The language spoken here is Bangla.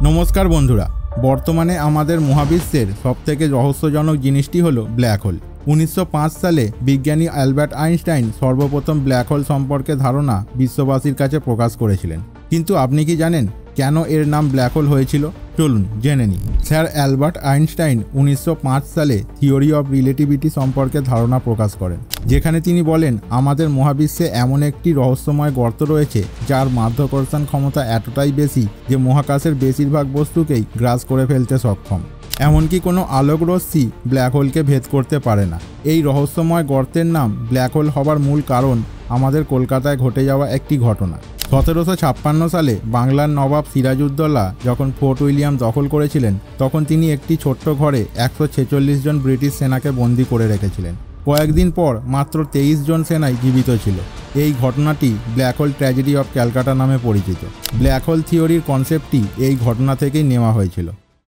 নমস্কার বন্ধুরা, বর্তমানে আমাদের মহাবিশ্বের সবথেকে রহস্যজনক জিনিসটি হলো ব্ল্যাক হোল। 1905 সালে বিজ্ঞানী অ্যালবার্ট আইনস্টাইন সর্বপ্রথম ব্ল্যাক হোল সম্পর্কে ধারণা বিশ্ববাসীর কাছে প্রকাশ করেছিলেন। কিন্তু আপনি কি জানেন কেন এর নাম ব্ল্যাক হোল হয়েছিল? চলুন জেনে নিই। স্যার অ্যালবার্ট আইনস্টাইন 1905 সালে থিওরি অফ রিলেটিভিটি সম্পর্কে ধারণা প্রকাশ করেন, যেখানে তিনি বলেন আমাদের মহাবিশ্বে এমন একটি রহস্যময় গর্ত রয়েছে যার মাধ্যাকর্ষণ ক্ষমতা এতটাই বেশি যে মহাকাশের বেশিরভাগ বস্তুকেই গ্রাস করে ফেলতে সক্ষম। এমনকি কোনো আলোক রশ্মি ব্ল্যাক হোলকে ভেদ করতে পারে না। এই রহস্যময় গর্তের নাম ব্ল্যাক হোল হবার মূল কারণ আমাদের কলকাতায় ঘটে যাওয়া একটি ঘটনা। 1756 সালে বাংলার নবাব সিরাজউদ্দৌলা যখন ফোর্ট উইলিয়াম দখল করেছিলেন, তখন তিনি একটি ছোট্ট ঘরে 146 জন ব্রিটিশ সেনাকে বন্দী করে রেখেছিলেন। কয়েকদিন পর মাত্র 23 জন সেনাই জীবিত ছিল। এই ঘটনাটি black hole tragedy of Calcutta নামে পরিচিত। ব্ল্যাক হোল থিওরির কনসেপ্টটি এই ঘটনা থেকেই নেওয়া হয়েছিল।